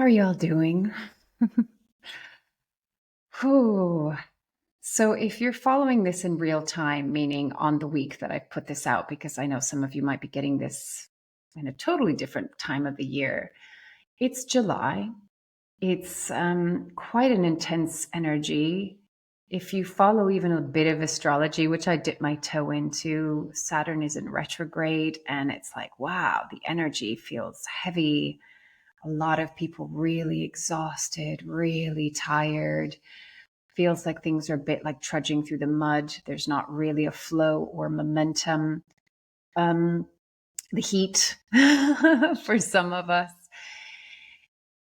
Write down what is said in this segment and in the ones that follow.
How are y'all doing? Whew. So, if you're following this in real time, meaning on the week that I put this out, because I know some of you might be getting this in a totally different time of the year, it's July. It's quite an intense energy. If you follow even a bit of astrology, which I dip my toe into, Saturn is in retrograde, and it's like, wow, the energy feels heavy. A lot of people really exhausted, really tired. Feels like things are a bit like trudging through the mud. There's not really a flow or momentum. Um, the heat for some of us.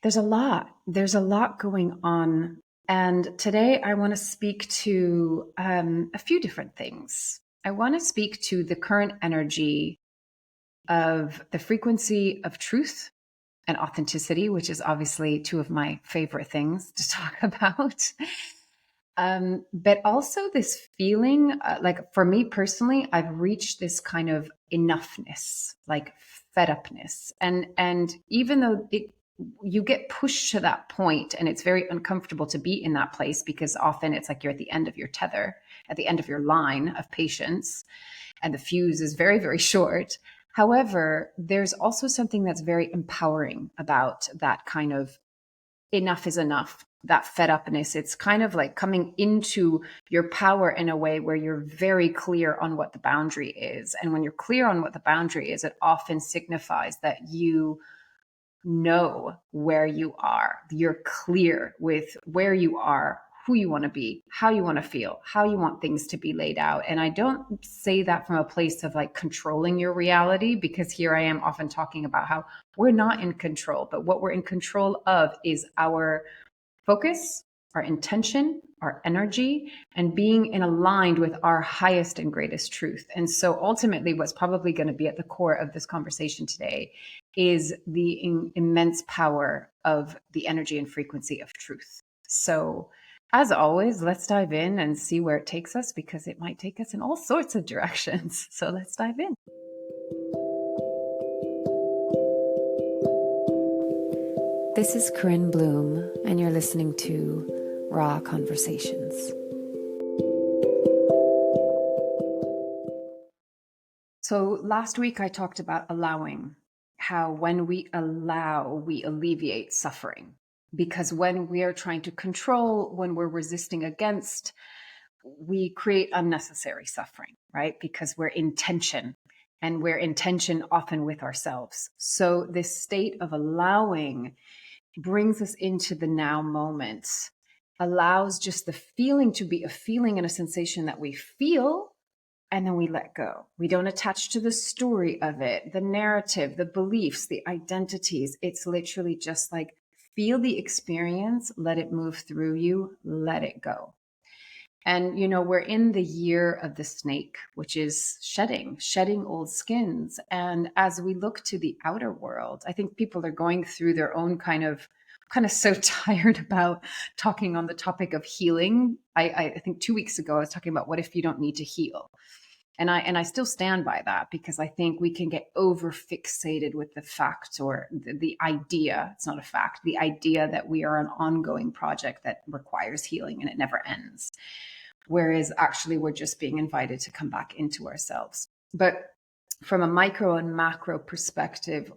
There's a lot. There's a lot going on. And today I want to speak to a few different things. I want to speak to the current energy of the frequency of truth and authenticity, which is obviously two of my favorite things to talk about. But also this feeling, like for me personally, I've reached this kind of enoughness, like fed upness, and even though you get pushed to that point, and it's very uncomfortable to be in that place because often it's like you're at the end of your tether, at the end of your line of patience, and the fuse is very, very short. However, there's also something that's very empowering about that kind of enough is enough, that fed upness. It's kind of like coming into your power in a way where you're very clear on what the boundary is. And when you're clear on what the boundary is, it often signifies that you know where you are. You're clear with where you are, who you want to be, how you want to feel, how you want things to be laid out. And I don't say that from a place of like controlling your reality, because here I am often talking about how we're not in control, but what we're in control of is our focus, our intention, our energy, and being in aligned with our highest and greatest truth. And so ultimately, what's probably going to be at the core of this conversation today is the immense power of the energy and frequency of truth. So as always, let's dive in and see where it takes us, because it might take us in all sorts of directions. So let's dive in. This is Corinne Bloom, and you're listening to Raw Conversations. So last week I talked about allowing, how when we allow, we alleviate suffering. Because when we are trying to control, when we're resisting against, we create unnecessary suffering, right? Because we're in tension, and we're in tension often with ourselves. So this state of allowing brings us into the now moment, allows just the feeling to be a feeling and a sensation that we feel, and then we let go. We don't attach to the story of it, the narrative, the beliefs, the identities. It's literally just like feel the experience, let it move through you, let it go. And, you know, we're in the year of the snake, which is shedding old skins. And as we look to the outer world, I think people are going through their own kind of so tired about talking on the topic of healing. I think 2 weeks ago, I was talking about what if you don't need to heal? And I still stand by that, because I think we can get over fixated with the fact, or the idea, it's not a fact, the idea that we are an ongoing project that requires healing and it never ends. Whereas actually we're just being invited to come back into ourselves. But from a micro and macro perspective,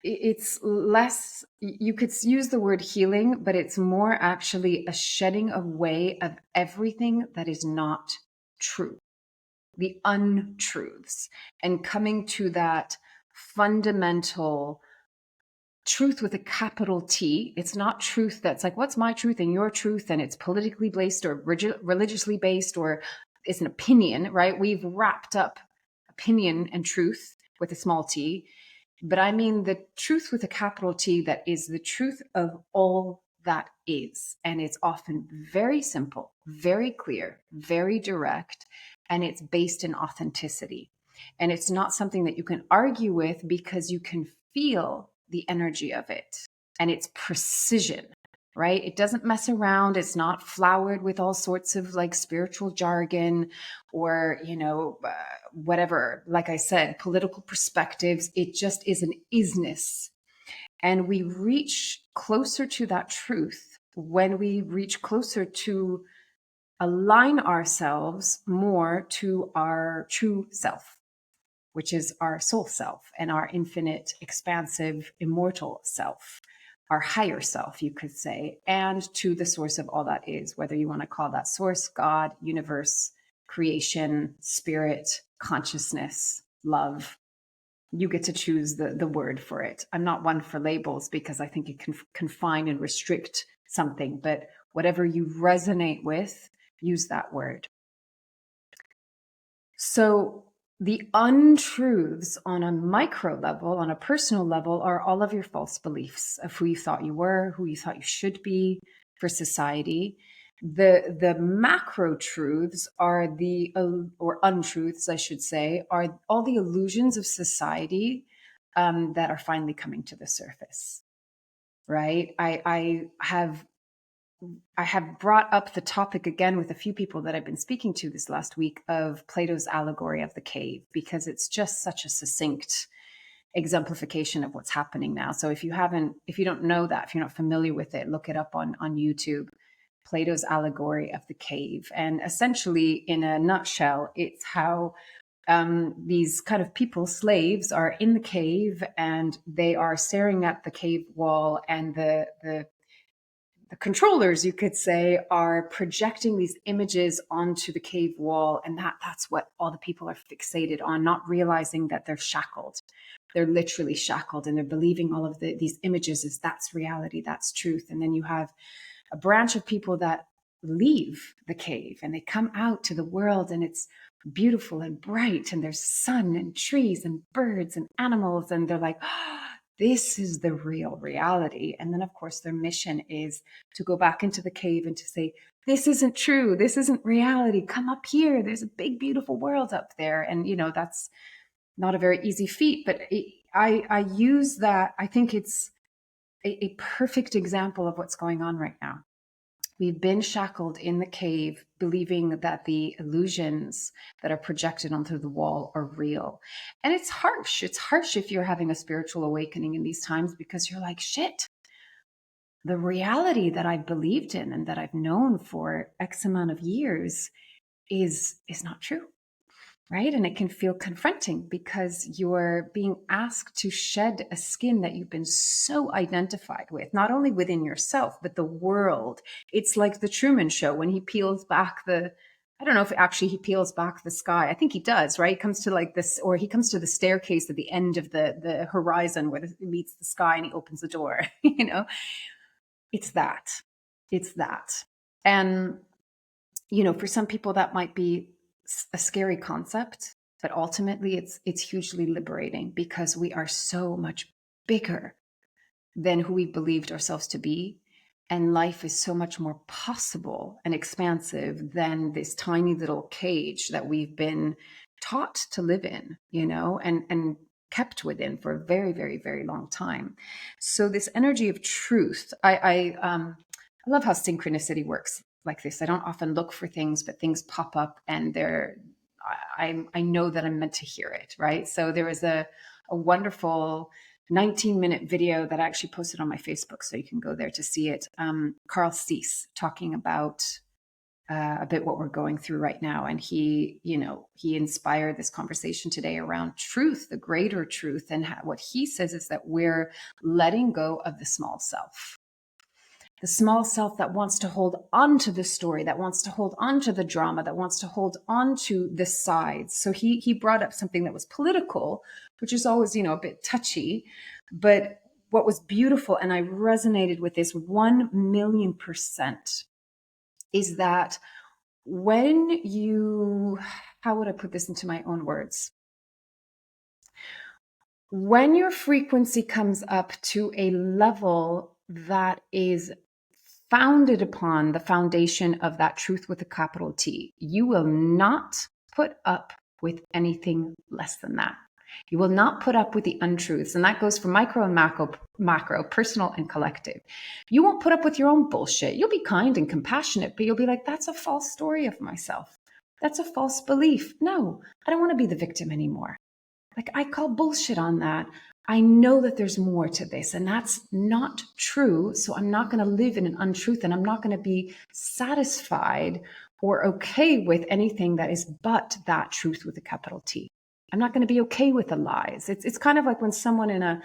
it's less, you could use the word healing, but it's more actually a shedding away of everything that is not true, the untruths, and coming to that fundamental truth with a capital T. It's not truth that's like, what's my truth and your truth, and it's politically based or religiously based, or it's an opinion, right? We've wrapped up opinion and truth with a small t. But I mean the truth with a capital T, that is the truth of all that is. And it's often very simple, very clear, very direct, and it's based in authenticity. And it's not something that you can argue with, because you can feel the energy of it, and it's precision, right? It doesn't mess around. It's not flowered with all sorts of like spiritual jargon, or, whatever, like I said, political perspectives. It just is an isness. And we reach closer to that truth when we reach closer to align ourselves more to our true self, which is our soul self and our infinite, expansive, immortal self, our higher self, you could say, and to the source of all that is, whether you want to call that source, God, universe, creation, spirit, consciousness, love. You get to choose the word for it. I'm not one for labels because I think it can confine and restrict something, but whatever you resonate with, use that word. So the untruths on a micro level, on a personal level, are all of your false beliefs of who you thought you were, who you thought you should be for society. The macro truths are the, or untruths, I should say, are all the illusions of society that are finally coming to the surface, right? I have brought up the topic again with a few people that I've been speaking to this last week of Plato's allegory of the cave, because it's just such a succinct exemplification of what's happening now. So if you don't know that, if you're not familiar with it, look it up on YouTube, Plato's allegory of the cave. And essentially, in a nutshell, it's how these kind of people, slaves, are in the cave and they are staring at the cave wall, and the controllers, you could say, are projecting these images onto the cave wall. And that's what all the people are fixated on, not realizing that they're shackled. They're literally shackled, and they're believing all of these images as that's reality, that's truth. And then you have a branch of people that leave the cave and they come out to the world, and it's beautiful and bright, and there's sun and trees and birds and animals. And they're like, oh, this is the real reality. And then, of course, their mission is to go back into the cave and to say, this isn't true. This isn't reality. Come up here. There's a big, beautiful world up there. And, that's not a very easy feat, but I use that. I think it's a perfect example of what's going on right now. We've been shackled in the cave, believing that the illusions that are projected onto the wall are real. And it's harsh. It's harsh if you're having a spiritual awakening in these times, because you're like, shit, the reality that I've believed in and that I've known for X amount of years is not true. Right? And it can feel confronting because you're being asked to shed a skin that you've been so identified with, not only within yourself, but the world. It's like the Truman Show when he peels back I don't know if actually he peels back the sky. I think he does, right? He comes to like this, or he comes to the staircase at the end of the horizon where it meets the sky, and he opens the door, It's that. It's that. And, for some people that might be a scary concept, but ultimately it's hugely liberating, because we are so much bigger than who we believed ourselves to be, and life is so much more possible and expansive than this tiny little cage that we've been taught to live in, and kept within for a very, very, very long time. So this energy of truth, I love how synchronicity works like this. I don't often look for things, but things pop up, and I know that I'm meant to hear it, right? So there was a wonderful 19-minute video that I actually posted on my Facebook, so you can go there to see it. Carl Cease talking about a bit what we're going through right now. And he inspired this conversation today around truth, the greater truth. And what he says is that we're letting go of the small self. The small self that wants to hold on to the story, that wants to hold on to the drama, that wants to hold on to the sides. So he brought up something that was political, which is always, a bit touchy. But what was beautiful, and I resonated with this 1,000,000%, is that when how would I put this into my own words? When your frequency comes up to a level that is founded upon the foundation of that truth with a capital T, you will not put up with anything less than that. You will not put up with the untruths. And that goes for micro and macro, personal and collective. You won't put up with your own bullshit. You'll be kind and compassionate, but you'll be like, that's a false story of myself. That's a false belief. No, I don't want to be the victim anymore. Like, I call bullshit on that. I know that there's more to this, and that's not true. So I'm not going to live in an untruth, and I'm not going to be satisfied or okay with anything that is but that truth with a capital T. I'm not going to be okay with the lies. It's kind of like when someone in a,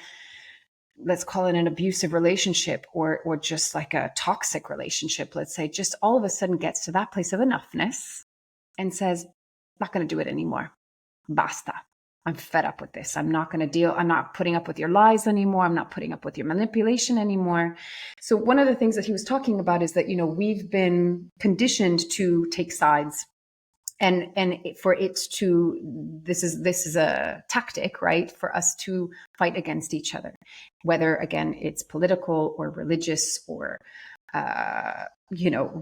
let's call it an abusive relationship, or just like a toxic relationship, let's say, just all of a sudden gets to that place of enoughness and says, not going to do it anymore. Basta. I'm fed up with this. I'm not going to deal. I'm not putting up with your lies anymore. I'm not putting up with your manipulation anymore. So one of the things that he was talking about is that, we've been conditioned to take sides, and for it to, this is a tactic, right, for us to fight against each other, whether again it's political or religious or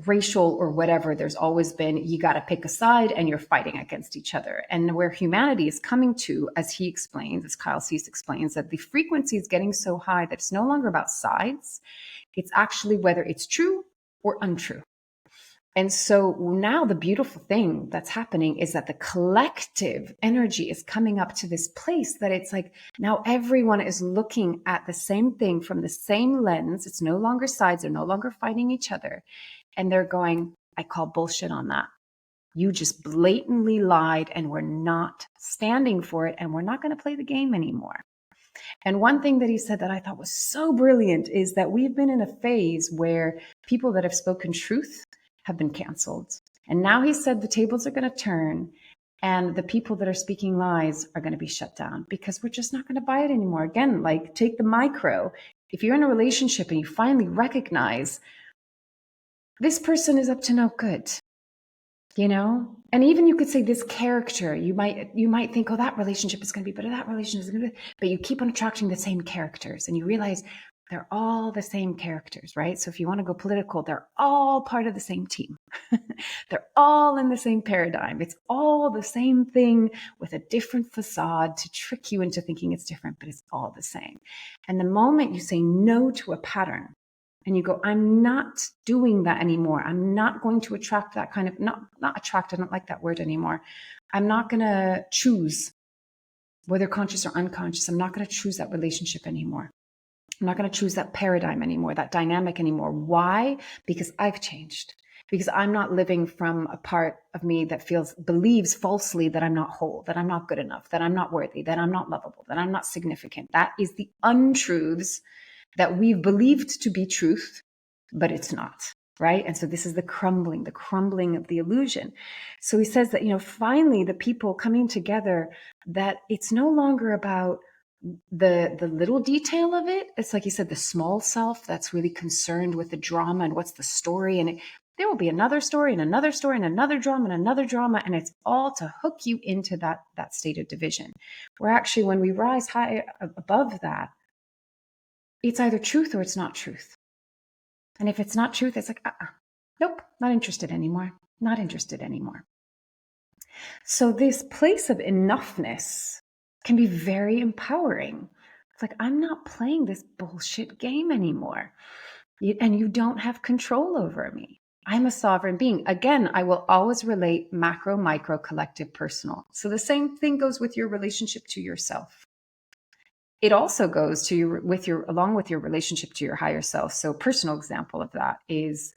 racial or whatever. There's always been, you got to pick a side and you're fighting against each other. And where humanity is coming to, as he explains, as Kyle Cease explains, that the frequency is getting so high that it's no longer about sides. It's actually whether it's true or untrue. And so now the beautiful thing that's happening is that the collective energy is coming up to this place that it's like now everyone is looking at the same thing from the same lens. It's no longer sides. They're no longer fighting each other. And they're going, I call bullshit on that. You just blatantly lied and we're not standing for it, and we're not going to play the game anymore. And one thing that he said that I thought was so brilliant is that we've been in a phase where people that have spoken truth have been canceled. And now he said the tables are going to turn and the people that are speaking lies are going to be shut down, because we're just not going to buy it anymore. Again, like take the micro. If you're in a relationship and you finally recognize this person is up to no good, and even you could say this character, you might think, oh, that relationship is going to be better, that relationship is going to be, but you keep on attracting the same characters and you realize they're all the same characters, right? So if you want to go political, they're all part of the same team. They're all in the same paradigm. It's all the same thing with a different facade to trick you into thinking it's different, but it's all the same. And the moment you say no to a pattern, and you go, I'm not doing that anymore. I'm not going to attract that kind of, not attract, I don't like that word anymore. I'm not going to choose, whether conscious or unconscious, I'm not going to choose that relationship anymore. I'm not going to choose that paradigm anymore, that dynamic anymore. Why? Because I've changed. Because I'm not living from a part of me that believes falsely that I'm not whole, that I'm not good enough, that I'm not worthy, that I'm not lovable, that I'm not significant. That is the untruths that we've believed to be truth, but it's not, right? And so this is the crumbling of the illusion. So he says that, finally the people coming together, that it's no longer about the little detail of it. It's like you said, the small self that's really concerned with the drama and what's the story. And there will be another story and another story and another drama and another drama. And it's all to hook you into that state of division. Where actually, when we rise high above that, it's either truth or it's not truth. And if it's not truth, it's like, nope, not interested anymore. Not interested anymore. So this place of enoughness can be very empowering. It's like, I'm not playing this bullshit game anymore. And you don't have control over me. I'm a sovereign being. Again, I will always relate macro, micro, collective, personal. So the same thing goes with your relationship to yourself. It also goes to along with your relationship to your higher self. So a personal example of that is,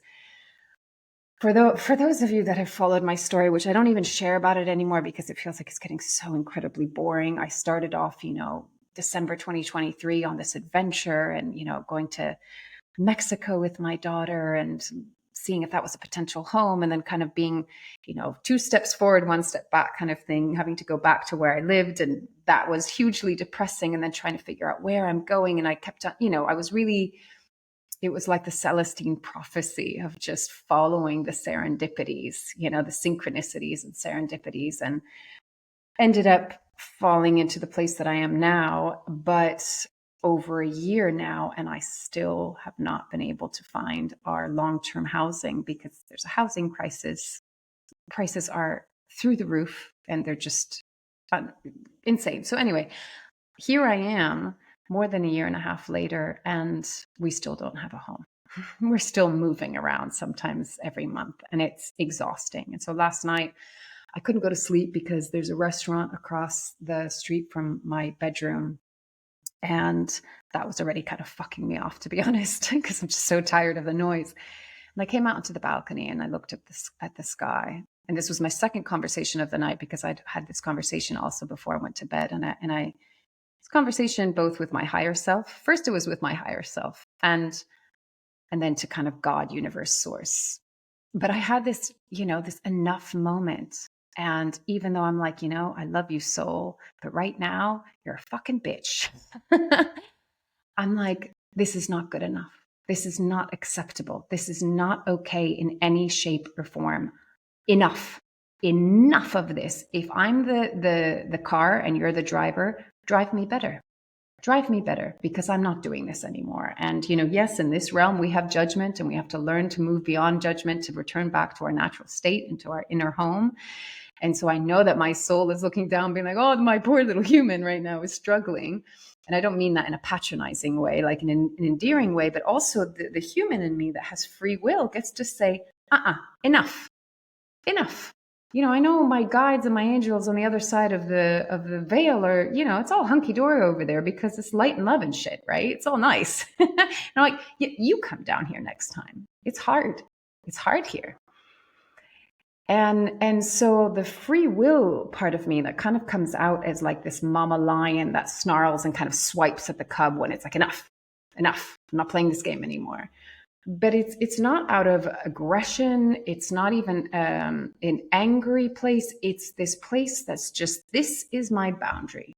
for those of you that have followed my story, which I don't even share about it anymore because it feels like it's getting so incredibly boring. I started off, December 2023 on this adventure and, going to Mexico with my daughter and seeing if that was a potential home, and then kind of being, 2 steps forward, 1 step back kind of thing, having to go back to where I lived. And that was hugely depressing. And then trying to figure out where I'm going. And I kept on, it was like the Celestine prophecy of just following the serendipities, the synchronicities and serendipities, and ended up falling into the place that I am now. But over a year now, and I still have not been able to find our long-term housing because there's a housing crisis. Prices are through the roof and they're just insane. So anyway, here I am more than a year and a half later, and we still don't have a home. We're still moving around sometimes every month, and it's exhausting. And so last night I couldn't go to sleep because there's a restaurant across the street from my bedroom. And that was already kind of fucking me off, to be honest, because I'm just so tired of the noise. And I came out onto the balcony and I looked at the sky. And this was my second conversation of the night, because I'd had this conversation also before I went to bed. And this conversation both with my higher self. First, it was with my higher self, and then to kind of God, universe, source. But I had this, this enough moment. And even though I'm like, I love you, soul, but right now you're a fucking bitch. I'm like, this is not good enough. This is not acceptable. This is not okay in any shape or form. Enough. Enough of this. If I'm the car and you're the driver, drive me better. Drive me better, because I'm not doing this anymore. And, yes, in this realm, we have judgment, and we have to learn to move beyond judgment, to return back to our natural state, into our inner home. And so I know that my soul is looking down, being like, oh, my poor little human right now is struggling. And I don't mean that in a patronizing way, like in an endearing way, but also the human in me that has free will gets to say, enough, enough. I know my guides and my angels on the other side of the veil are, it's all hunky dory over there, because it's light and love and shit, right? It's all nice. And I'm like, you come down here next time. It's hard. It's hard here. And so the free will part of me that kind of comes out as like this mama lion that snarls and kind of swipes at the cub when it's like, enough, I'm not playing this game anymore. But it's not out of aggression. It's not even an angry place. It's this place that's just, this is my boundary.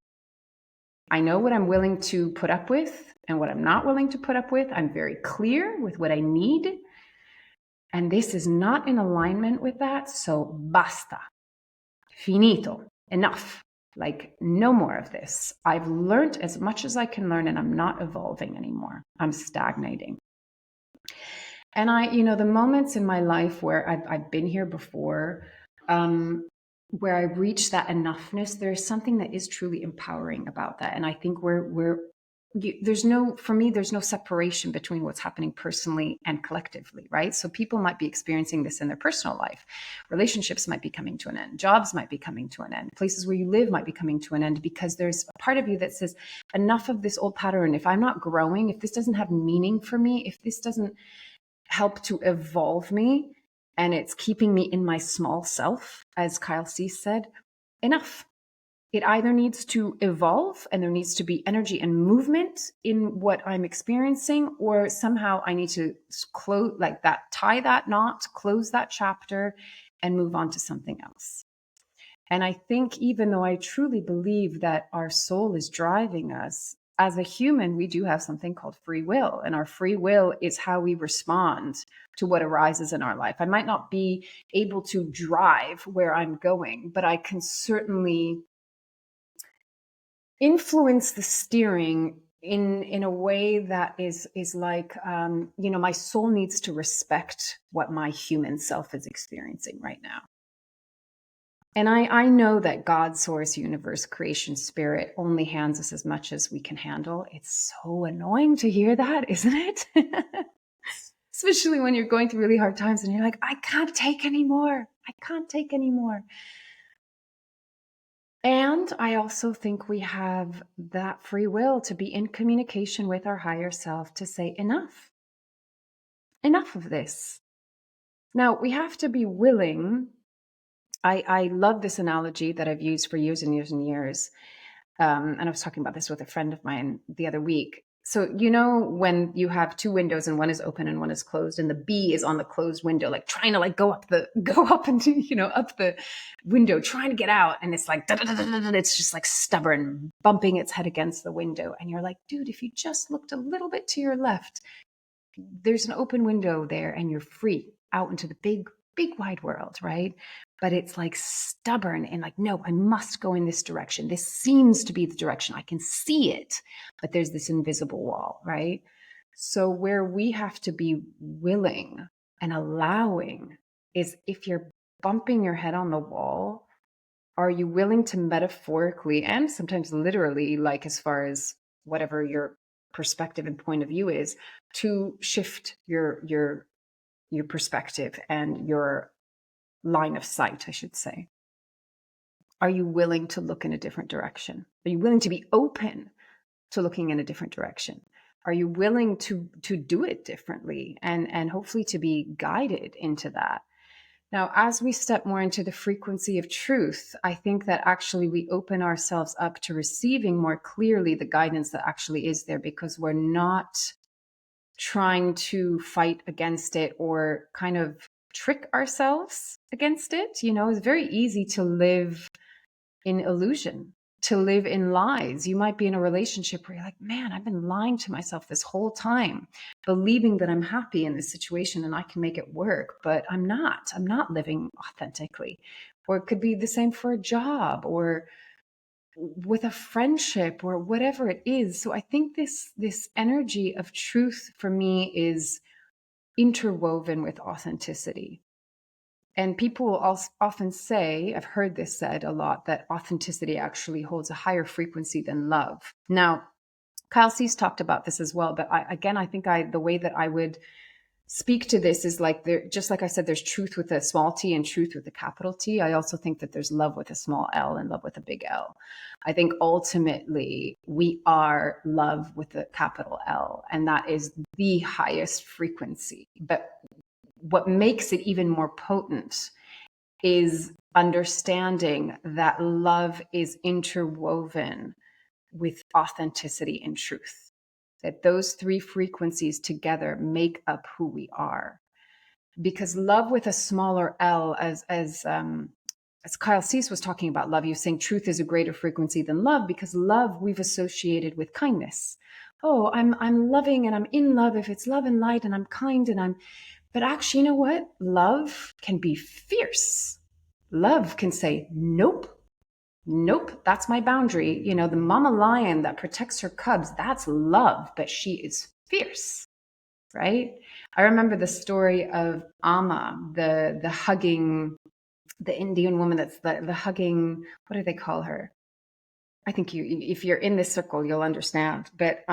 I know what I'm willing to put up with and what I'm not willing to put up with. I'm very clear with what I need. And this is not in alignment with that. So basta. Finito. Enough. Like, no more of this. I've learned as much as I can learn, and I'm not evolving anymore. I'm stagnating. And the moments in my life where I've been here before, where I reach that enoughness, there's something that is truly empowering about that. And I think there's no separation between what's happening personally and collectively, right? So people might be experiencing this in their personal life. Relationships might be coming to an end. Jobs might be coming to an end. Places where you live might be coming to an end, because there's a part of you that says, enough of this old pattern. If I'm not growing, if this doesn't have meaning for me, if this doesn't help to evolve me, and it's keeping me in my small self, as Kyle Cease said, enough. It either needs to evolve, and there needs to be energy and movement in what I'm experiencing, or somehow I need to close, like that, tie that knot, close that chapter, and move on to something else. And I think, even though I truly believe that our soul is driving us, as a human, we do have something called free will. And our free will is how we respond to what arises in our life. I might not be able to drive where I'm going, but I can certainly influence the steering in a way that is like, my soul needs to respect what my human self is experiencing right now. And I know that God, source, universe, creation, spirit only hands us as much as we can handle. It's so annoying to hear that, isn't it? Especially when you're going through really hard times and you're like, I can't take anymore. I can't take anymore. And I also think we have that free will to be in communication with our higher self, to say, enough of this. Now, we have to be willing. I love this analogy that I've used for years and years and years. And I was talking about this with a friend of mine the other week. So, when you have two windows and one is open and one is closed, and the bee is on the closed window, like trying to go up and, up the window, trying to get out. And it's like, it's just like stubborn, bumping its head against the window. And you're like, dude, if you just looked a little bit to your left, there's an open window there and you're free out into the big, big wide world, right? But it's like stubborn and like, no, I must go in this direction. This seems to be the direction. I can see it, but there's this invisible wall, right? So where we have to be willing and allowing is, if you're bumping your head on the wall, are you willing to metaphorically and sometimes literally, like as far as whatever your perspective and point of view is, to shift your perspective and your line of sight, I should say? Are you willing to look in a different direction? Are you willing to be open to looking in a different direction? Are you willing to do it differently and hopefully to be guided into that? Now, as we step more into the frequency of truth, I think that actually we open ourselves up to receiving more clearly the guidance that actually is there, because we're not trying to fight against it or kind of trick ourselves against it. You know, it's very easy to live in illusion, to live in lies. You might be in a relationship where you're like, man, I've been lying to myself this whole time, believing that I'm happy in this situation and I can make it work, but I'm not. I'm not living authentically. Or it could be the same for a job or with a friendship or whatever it is. So I think this energy of truth for me is interwoven with authenticity. And people will often say, I've heard this said a lot, that authenticity actually holds a higher frequency than love. Now, Kyle Cease talked about this as well, but I think the way that I would speak to this is like, just like I said, there's truth with a small t and truth with a capital T. I also think that there's love with a small L and love with a big L. I think ultimately we are love with a capital L, and that is the highest frequency. But what makes it even more potent is understanding that love is interwoven with authenticity and truth, that those three frequencies together make up who we are. Because love with a smaller L, as Kyle Cease was talking about love, he was saying truth is a greater frequency than love, because love we've associated with kindness. Oh, I'm loving and I'm in love if it's love and light, and I'm kind and I'm. But actually, you know what? Love can be fierce. Love can say, nope, nope, that's my boundary. You know, the mama lion that protects her cubs, that's love, but she is fierce, right? I remember the story of Amma, the hugging, the Indian woman that's the hugging, what do they call her? I think if you're in this circle, you'll understand. But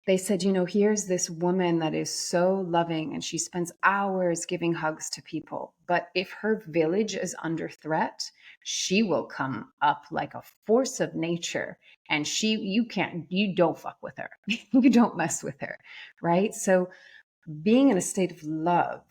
they said, you know, here's this woman that is so loving and she spends hours giving hugs to people. But if her village is under threat, she will come up like a force of nature, and you don't fuck with her. You don't mess with her. Right. So being in a state of love,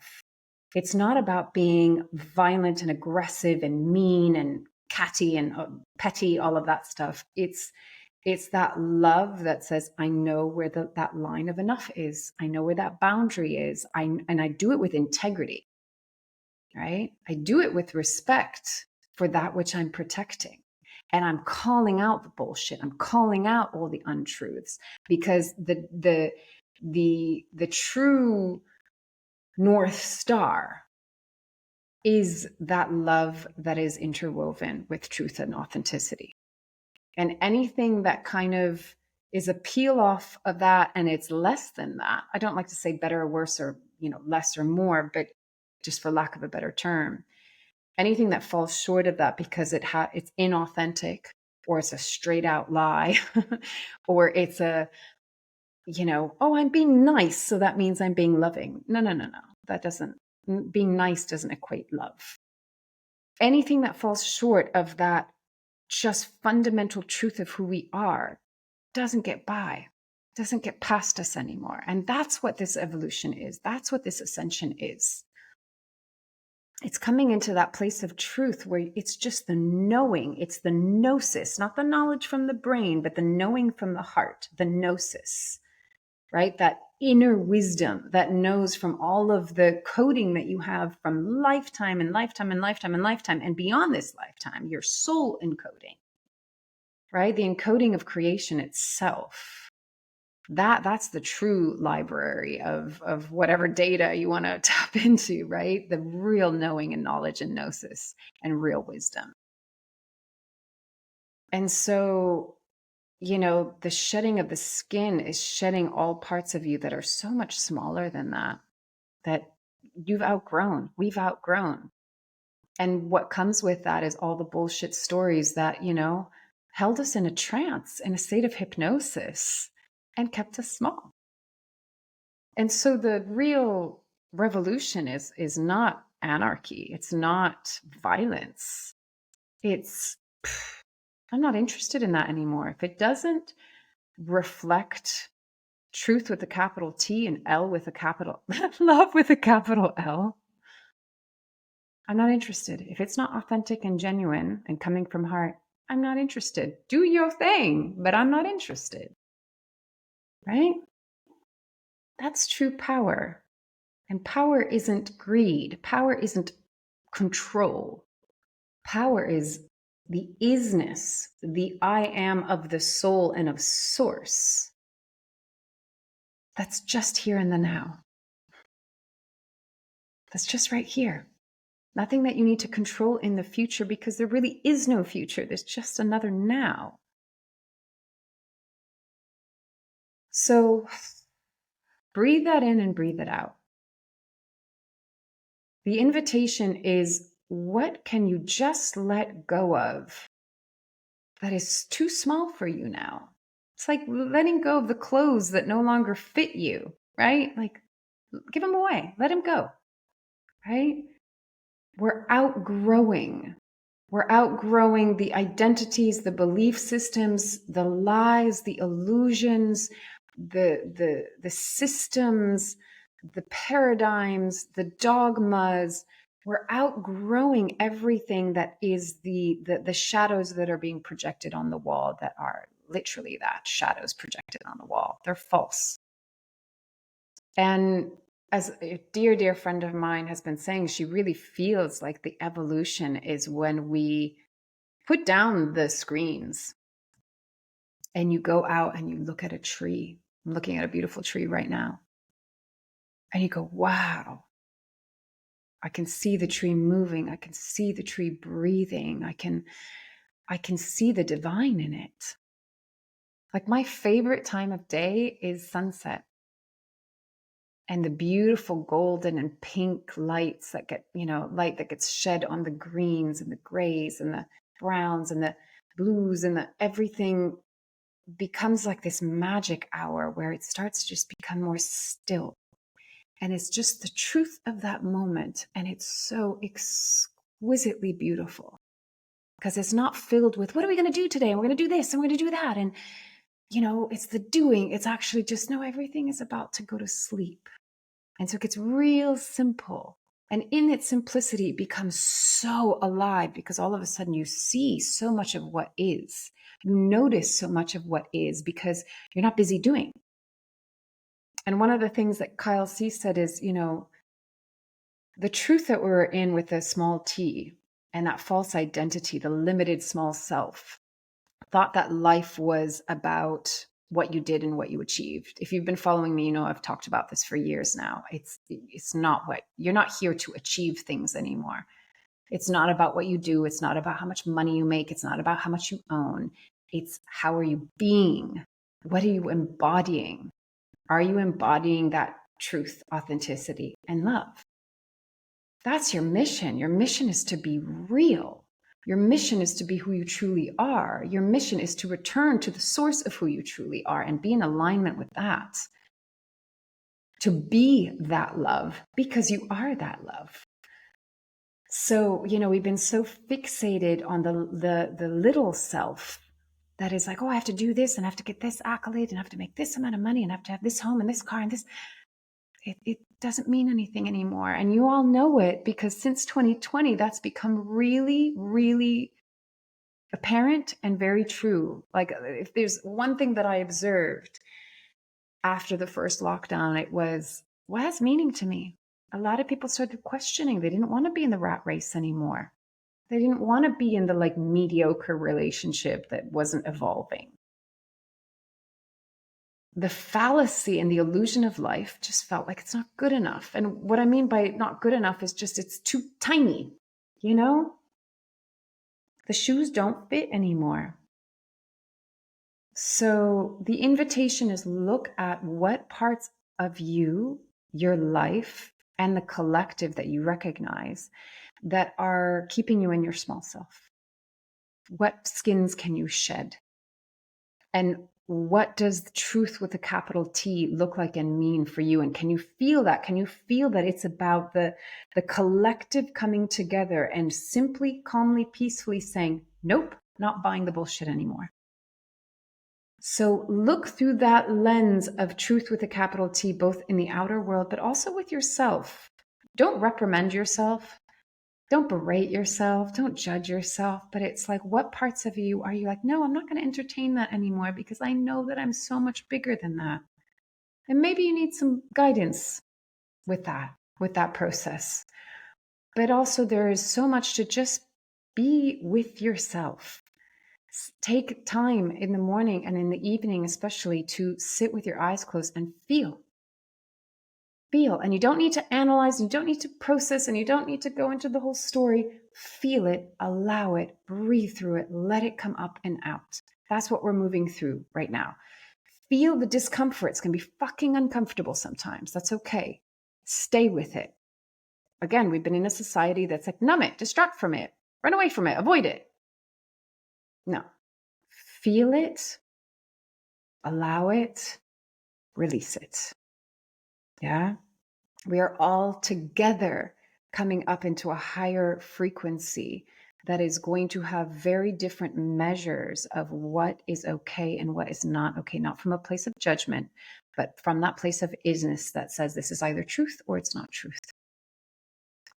it's not about being violent and aggressive and mean and catty and petty, all of that stuff. It's that love that says, I know where that line of enough is. I know where that boundary is. And I do it with integrity, right? I do it with respect for that which I'm protecting. And I'm calling out the bullshit. I'm calling out all the untruths, because the true North Star is that love that is interwoven with truth and authenticity. And anything that kind of is a peel off of that and it's less than that, I don't like to say better or worse or, you know, less or more, but just for lack of a better term, anything that falls short of that because it's inauthentic, or it's a straight out lie, or it's a, you know, oh, I'm being nice, so that means I'm being loving. No. Being nice doesn't equate love. Anything that falls short of that just fundamental truth of who we are doesn't get past us anymore. And that's what this evolution is. That's what this ascension is. It's coming into that place of truth where it's just the knowing, it's the gnosis, not the knowledge from the brain, but the knowing from the heart, the gnosis, right? That inner wisdom that knows from all of the coding that you have from lifetime and lifetime and lifetime and lifetime and beyond this lifetime, your soul encoding, right? The encoding of creation itself. That's the true library of whatever data you want to tap into, right? The real knowing and knowledge and gnosis and real wisdom. And so, you know, the shedding of the skin is shedding all parts of you that are so much smaller than that we've outgrown. And what comes with that is all the bullshit stories that, you know, held us in a trance, in a state of hypnosis, and kept us small. And so the real revolution is not anarchy. It's not violence. I'm not interested in that anymore. If it doesn't reflect truth with a capital T and L with a capital, love with a capital L, I'm not interested. If it's not authentic and genuine and coming from heart, I'm not interested. Do your thing, but I'm not interested. Right? That's true power. And power isn't greed. Power isn't control. Power is the isness, the I am of the soul and of source. That's just here in the now. That's just right here. Nothing that you need to control in the future, because there really is no future. There's just another now. So breathe that in and breathe it out. The invitation is, what can you just let go of that is too small for you now? It's like letting go of the clothes that no longer fit you, right? Like, give them away, let them go, right? We're outgrowing the identities, the belief systems, the lies, the illusions, the systems, the paradigms, the dogmas. We're outgrowing everything that is the shadows that are being projected on the wall, that are literally that, shadows projected on the wall. They're false. And as a dear friend of mine has been saying, she really feels like the evolution is when we put down the screens and you go out and you look at a tree. I'm looking at a beautiful tree right now. And you go, wow, I can see the tree moving. I can see the tree breathing. I can see the divine in it. Like, my favorite time of day is sunset. And the beautiful golden and pink lights that get, light that gets shed on the greens and the grays and the browns and the blues, and everything becomes like this magic hour where it starts to just become more still. And it's just the truth of that moment. And it's so exquisitely beautiful, because it's not filled with, what are we going to do today? And we're going to do this and we're going to do that. And, it's the doing. It's actually just, no, everything is about to go to sleep. And so it gets real simple. And in its simplicity, it becomes so alive, because all of a sudden you see so much of what is. You notice so much of what is, because you're not busy doing. And one of the things that Kyle C said is, the truth that we're in with a small t, and that false identity, the limited small self, thought that life was about what you did and what you achieved. If you've been following me, I've talked about this for years now. It's not what, you're not here to achieve things anymore. It's not about what you do. It's not about how much money you make. It's not about how much you own. It's, how are you being? What are you embodying? Are you embodying that truth, authenticity, and love? That's your mission. Your mission is to be real. Your mission is to be who you truly are. Your mission is to return to the source of who you truly are and be in alignment with that. To be that love, because you are that love. So, we've been so fixated on the little self that is like, oh, I have to do this and I have to get this accolade and I have to make this amount of money and I have to have this home and this car and this. It doesn't mean anything anymore. And you all know it, because since 2020, that's become really, really apparent and very true. Like, if there's one thing that I observed after the first lockdown, it was, what has meaning to me? A lot of people started questioning. They didn't want to be in the rat race anymore. They didn't want to be in the mediocre relationship that wasn't evolving. The fallacy and the illusion of life just felt like it's not good enough. And what I mean by not good enough is just, it's too tiny, The shoes don't fit anymore. So the invitation is, look at what parts of you, your life, and the collective that you recognize that are keeping you in your small self. What skins can you shed? And what does the truth with a capital T look like and mean for you? And can you feel that? Can you feel that it's about the collective coming together and simply, calmly, peacefully saying, nope, not buying the bullshit anymore. So look through that lens of truth with a capital T, both in the outer world, but also with yourself. Don't reprimand yourself. Don't berate yourself. Don't judge yourself. But it's like, what parts of you are you like, no, I'm not going to entertain that anymore because I know that I'm so much bigger than that. And maybe you need some guidance with that process. But also there is so much to just be with yourself. Take time in the morning and in the evening, especially, to sit with your eyes closed and feel. Feel. And you don't need to analyze, you don't need to process, and you don't need to go into the whole story. Feel it, allow it, breathe through it, let it come up and out. That's what we're moving through right now. Feel the discomfort. It's going to be fucking uncomfortable sometimes. That's okay. Stay with it. Again, we've been in a society that's like, numb it, distract from it, run away from it, avoid it. No. Feel it, allow it, release it. Yeah. We are all together coming up into a higher frequency that is going to have very different measures of what is okay and what is not okay, not from a place of judgment, but from that place of isness that says this is either truth or it's not truth,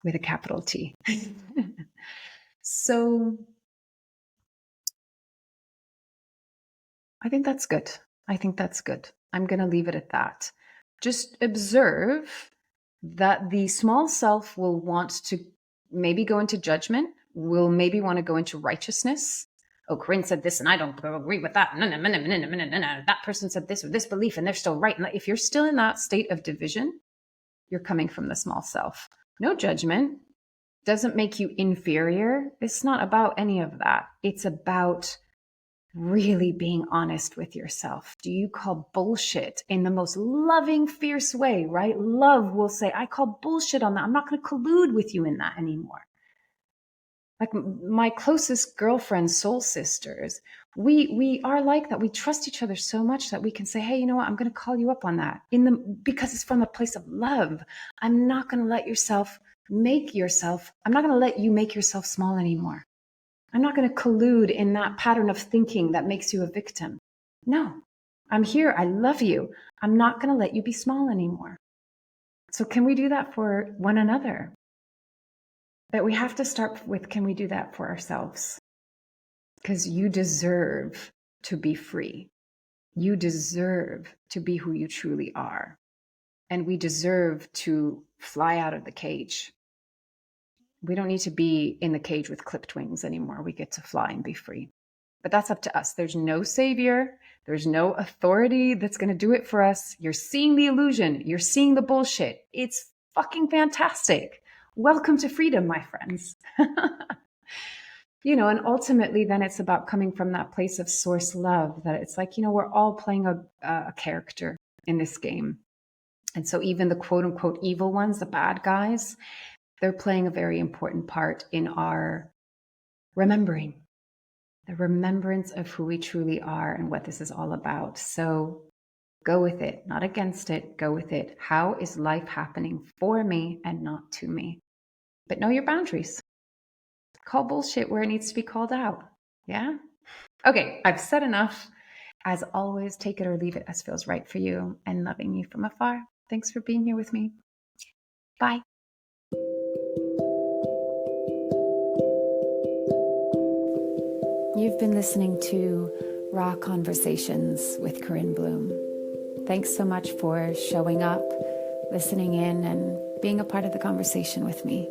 with a capital T. So I think that's good. I think that's good. I'm going to leave it at that. Just observe that the small self will want to maybe go into judgment, will maybe want to go into righteousness. Oh, Corinne said this and I don't agree with that. No. That person said this or this belief and they're still right. And if you're still in that state of division, you're coming from the small self. No judgment doesn't make you inferior. It's not about any of that. It's about really being honest with yourself. Do you call bullshit in the most loving, fierce way, right? Love will say, I call bullshit on that. I'm not going to collude with you in that anymore. Like my closest girlfriends, soul sisters, we are like that. We trust each other so much that we can say, hey, you know what? I'm going to call you up on that because it's from a place of love. I'm not going to let I'm not going to let you make yourself small anymore. I'm not going to collude in that pattern of thinking that makes you a victim. No, I'm here. I love you. I'm not going to let you be small anymore. So can we do that for one another? But we have to start with, can we do that for ourselves? Because you deserve to be free. You deserve to be who you truly are. And we deserve to fly out of the cage. We don't need to be in the cage with clipped wings anymore. We get to fly and be free. But that's up to us. There's no savior. There's no authority that's going to do it for us. You're seeing the illusion. You're seeing the bullshit. It's fucking fantastic. Welcome to freedom, my friends. And ultimately then it's about coming from that place of source love, that it's like, we're all playing a character in this game. And so even the quote unquote evil ones, the bad guys, they're playing a very important part in our remembering, the remembrance of who we truly are and what this is all about. So go with it, not against it. Go with it. How is life happening for me and not to me? But know your boundaries. Call bullshit where it needs to be called out. Yeah? Okay, I've said enough. As always, take it or leave it as feels right for you, and loving you from afar. Thanks for being here with me. Bye. You've been listening to Raw Conversations with Corinne Bloom. Thanks so much for showing up, listening in, and being a part of the conversation with me.